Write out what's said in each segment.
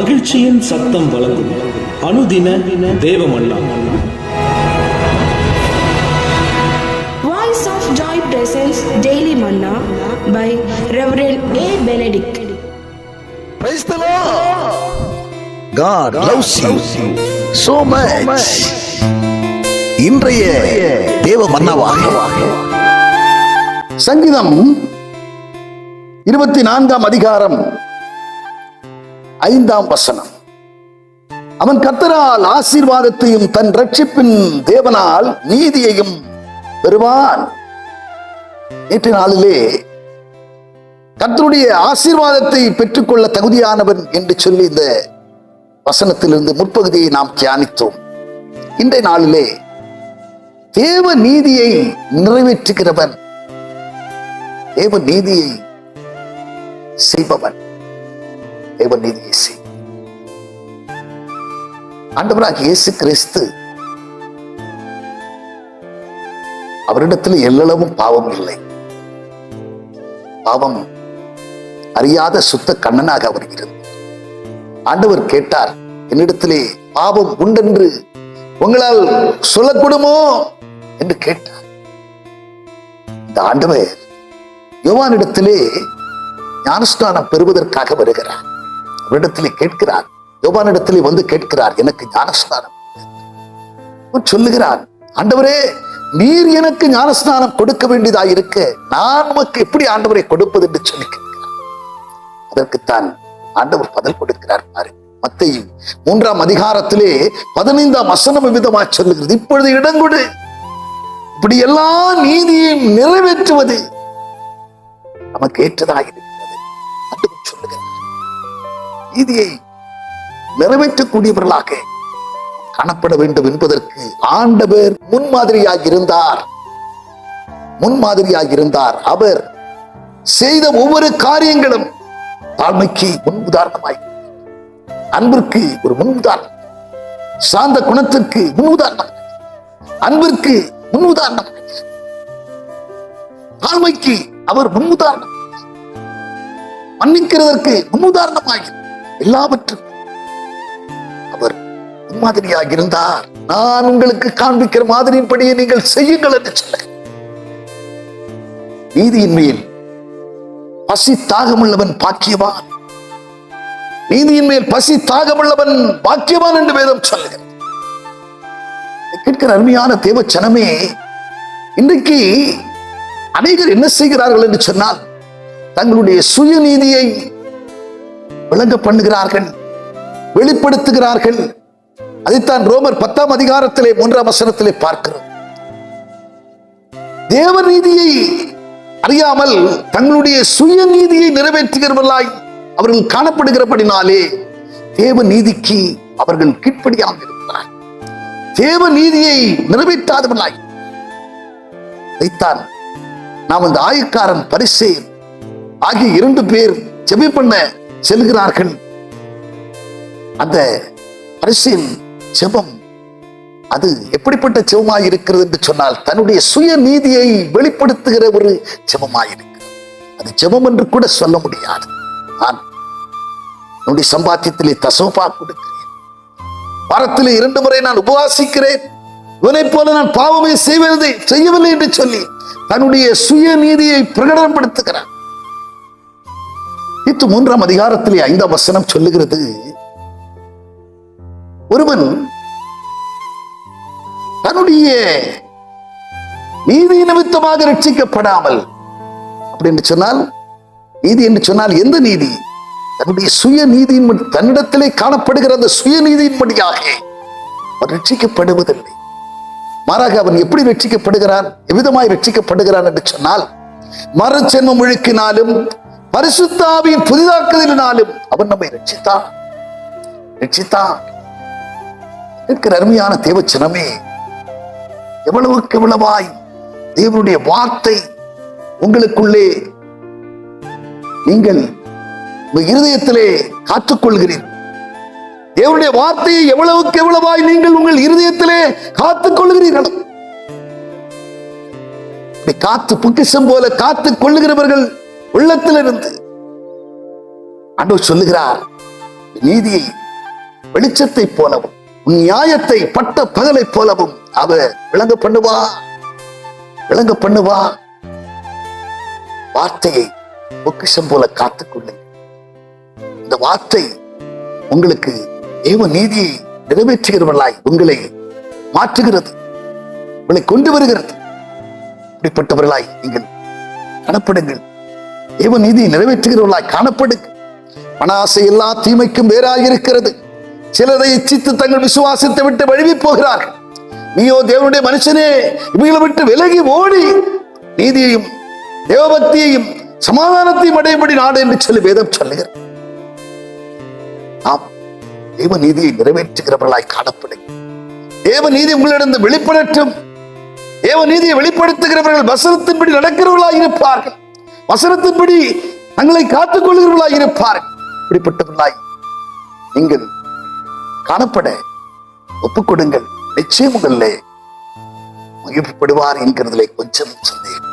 மகிழ்ச்சியின் சத்தம் வழங்கும் அனுதின தேவமன்னா. Voice of Joy presents Daily Manna by Reverend A. Benedict. Praise the Lord. God loves you so much. இன்றைய தேவ மன்னாவாக சங்கீதம் 24 அதிகாரம் 5 வசனம். அவன் கர்த்தரால் ஆசீர்வாதத்தையும் தன் ரட்சிப்பின் தேவனால் நீதியையும் பெறுவான். நேற்று நாளிலே கர்த்தருடைய ஆசீர்வாதத்தை பெற்றுக்கொள்ள தகுதியானவன் என்று சொல்லி இந்த வசனத்திலிருந்து முற்பகுதியை நாம் தியானித்தோம். இன்றைய நாளிலே தேவ நீதியை நிறைவேற்றுகிறவன், தேவ நீதியை செய்பவன், தேவ நீதியை செய். ஆண்டவராகிய இயேசு கிறிஸ்து, அவரிடத்தில் எல்லளவும் பாவம் இல்லை. பாவம் அறியாத சுத்த கண்ணனாக அவர் இருந்தார். ஆண்டவர் கேட்டார், என்னிடத்திலே பாவம் உண்டென்று உங்களால் சொல்லக்கூடுமோ என்று கேட்டார். இந்த ஆண்டவர் யோவானிடத்திலே ஞானஸ்நானம் பெறுவதற்காக வருகிறார். அவரிடத்திலே கேட்கிறார், யோவானிடத்திலே வந்து கேட்கிறார், எனக்கு ஞானஸ்நானம் சொல்லுகிறார். ஆண்டவரே, நீர் எனக்கு ஞானஸ்நானம் கொடுக்க வேண்டியதாக இருக்க நான் உமக்கு எப்படி ஆண்டவரை கொடுப்பது என்று சொல்லி கேட்கிறார். அதற்குத்தான் ஆண்டவர் பதில் கொடுக்கிறார். பாரு, மத்தேயு 3 அதிகாரத்திலே 15 வசனம் விதமாக சொல்லுகிறது, இப்பொழுது இடங்கொடு, இப்படி எல்லா நீதியையும் நிறைவேற்றுவது நமக்கு ஏற்றதாக இருக்கிறது. ஆண்டவர் சொல்லுகிறார், நீதியை நிறைவேற்றக்கூடியவர்களாக காணப்பட வேண்டும் என்பதற்கு ஆண்டவர் முன்மாதிரியாக இருந்தார். அவர் செய்த ஒவ்வொரு காரியங்களும் தாழ்மைக்கு முன் உதாரணமாய், அன்பிற்கு ஒரு முன் உதாரணம், சாந்த குணத்திற்கு முன் உதாரணம், அன்பிற்கு முன் உதாரணம், தாழ்மைக்கு அவர் முன் உதாரணம், மன்னிக்கிறதற்கு முன் உதாரணமாகி எல்லாவற்றும் அவர் முன்மாதிரியாக இருந்தார். நான் உங்களுக்கு காண்பிக்கிற மாதிரியின்படியே நீங்கள் செய்யுங்கள் என்று சொல்ல. நீதியின் மேல் பசி தாகமுள்ளவன் பாக்கியவான், நீதியின் மேல் பசி தாகமுள்ளவன் பாக்கியவான் என்று வேதம் சொல்லுகிறது. கேட்கிற அருமையான தேவச்சனமே, இன்றைக்கு அநேகர் என்ன செய்கிறார்கள் என்று சொன்னால், தங்களுடைய சுயநீதியை விளங்க பண்ணுகிறார்கள், வெளிப்படுத்துகிறார்கள். அதைத்தான் ரோமர் 10 அதிகாரத்திலே 1 வசனத்திலே பார்க்கிறோம். தேவ நீதியை அறியாமல் தங்களுடைய சுயநீதியை நிறைவேற்றுகிறவர்களாய் அவர்கள் காணப்படுகிறபடினாலே தேவ நீதிக்கு அவர்கள் கீழ்ப்படியாமல் இருக்கிறார். தேவ நீதியை நிறைவேற்றாதவர்களாய், அதைத்தான் நாம் அந்த ஆயக்காரன் பரிசேயன் ஆகிய 2 பேர் ஜெப பண்ண செல்கிறார்கள். அந்த பரிசேயன் ஜெபம் அது எப்படிப்பட்ட ஜெபமாய் இருக்கிறது என்று சொன்னால், தன்னுடைய சுய நீதியை வெளிப்படுத்துகிற ஒரு ஜெபமாய் இருக்கிறது. அது ஜெபம் என்று கூட சொல்ல முடியாது. நான் என்னுடைய சம்பாத்தியத்திலே தசமபா கொடுக்கிறேன், வாரத்திலே 2 முறை நான் உபவாசிக்கிறேன், இவனை போல நான் பாவமே செய்யவில்லை என்று சொல்லி தன்னுடைய சுய நீதியை பிரகடனப்படுத்துகிறார். 3 அதிகாரத்திலே 5 வசனம் சொல்லுகிறது, ஒருவன் தன்னுடைய நீதி நிமித்தமாக ரட்சிக்கப்படாமல், அப்படின்னு சொன்னால் நீதி என்று சொன்னால் எந்த நீதி? தன்னுடைய சுய நீதியின், தன்னிடத்திலே காணப்படுகிற அந்த சுய நீதியின்படியாக அவன் ரட்சிக்கப்படுவதில்லை. மாறாக அவன் எப்படி ரட்சிக்கப்படுகிறான், எவ்விதமாய் ரட்சிக்கப்படுகிறான் என்று சொன்னால், மறுஜென்ம முழுக்கினாலும் பரிசுத்த ஆவியின் புதிதாக்குதலினாலும் அவன் நம்மை ரட்சித்தான். இருக்கிற அருமையான தேவச்சனமே, எவ்வளவுக்கு எவ்வளவாய் தேவனுடைய வார்த்தை உங்களுக்குள்ளே நீங்கள் இருதயத்திலே காத்துக்கொள்கிறீர்கள். தேவனுடைய வார்த்தையை எவ்வளவுக்கு எவ்வளவாய் நீங்கள் உங்கள் இருதயத்திலே காத்துக் கொள்கிறீர்கள். காத்து பொக்கிஷம் போல காத்துக் கொள்ளுகிறவர்கள் உள்ளத்திலிருந்து ஆண்டவர் சொல்லுகிறார், நீதியை வெளிச்சத்தை போலவும் உன் நியாயத்தை பட்ட பகலை போலவும் அவர் விளங்க பண்ணுவா. வார்த்தையை பொக்கிஷம் போல காத்துக்கொள்ளுங்க. இந்த வார்த்தை உங்களுக்கு தேவ நீதியை நிறைவேற்றுகிறவர்களாய் உங்களை மாற்றுகிறது, உங்களை கொண்டு வருகிறது. இப்படிப்பட்டவர்களாய் நீங்கள் காணப்படுங்கள். தேவ நீதியை நிறைவேற்றுகிறவர்களாய் காணப்படுங்க. மனாசை எல்லா தீமைக்கும் வேறாக இருக்கிறது. சிலரை இச்சித்து தங்கள் விசுவாசத்தை விட்டு வழுவி போகிறார்கள். நீயோ தேவனுடைய மனுஷனே, இவங்களை விட்டு விலகி ஓடி நீதியையும் தேவபக்தியையும் சமாதானத்தையும் அடையும்படி நாடு என்று சொல்லி வேதம் சொல்லுகிறது. நாம் தேவ நீதியை நிறைவேற்றுகிறவர்களாய் காணப்படுங்க. தேவ நீதி உங்களிடம் வெளிப்படட்டும். தேவ நீதியை வெளிப்படுத்துகிறவர்கள் வசனத்தின்படி நடக்கிறவர்களாய் இருப்பார்கள். வசனத்தின்படி தங்களை காத்துக் கொள்கிறவர்களாய் இருப்பார்கள். இப்படிப்பட்டவர்களாய் நீங்கள் காணப்பட ஒப்புக் கொடுங்கள். நிச்சயம் உங்களே மகிழ்ப்படுவார் என்கிறதிலே கொஞ்சம் சந்தேகம்.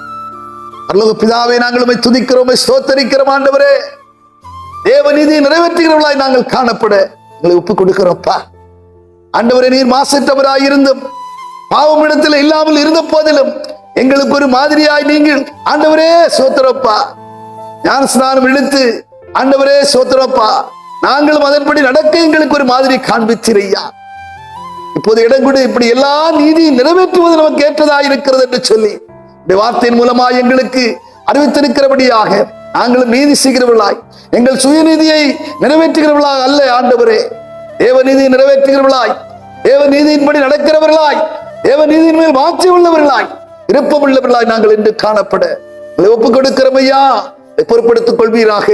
பரலோக பிதாவே, நாங்கள் உம்மை துதிக்கிறோம், ஸ்தோத்தரிக்கிறோம். ஆண்டவரே, தேவ நீதியை நிறைவேற்றுகிறவர்களாய் நாங்கள் காணப்பட எங்களை ஒப்புக் கொடுக்கிறோம்ப்பா. ஆண்டவரே, நீர் மாசற்றவராய் இருந்தும் பாவம் இடத்தில் இல்லாமல் இருந்த போதிலும் எங்களுக்கு ஒரு மாதிரியாய் நீங்கள் ஆண்டவரே சோத்திரப்பா ஞானஸ்நானம் எடுத்து ஆண்டவரே சோத்திரப்பா நாங்களும் அதன்படி நடக்க எங்களுக்கு ஒரு மாதிரி காண்பித்திரையா. இப்போது இடம் கூட இப்படி எல்லா நீதியும் நிறைவேற்றுவது நமக்கு ஏற்றதா இருக்கிறது என்று சொல்லி இந்த வார்த்தையின் மூலமாய் எங்களுக்கு அறிவித்திருக்கிறபடியாக நாங்களும் நீதி செய்கிறவர்களாய், எங்கள் சுயநீதியை நிறைவேற்றுகிறவர்களாய் அல்ல ஆண்டவரே, தேவ நீதியை நிறைவேற்றுகிறவர்களாய், தேவ நீதியின்படி நடக்கிறவர்களாய், தேவ நீதியின் மேல் வாட்சி உள்ளவர்களாய், விருப்பம் உள்ளவர்களாய் நாங்கள் என்று காணப்பட ஒப்புக் கொடுக்கிறோம் ஐயா. பொறுப்படுத்திக் கொள்வீராக,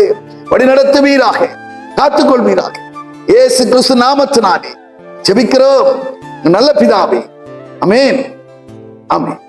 வழி நடத்துவீராக, காத்துக் கொள்வீராக. இயேசு கிறிஸ்து நாமத்தினாலே ஜெபிக்கிறோம் நல்ல பிதாவே. ஆமென், ஆமென்.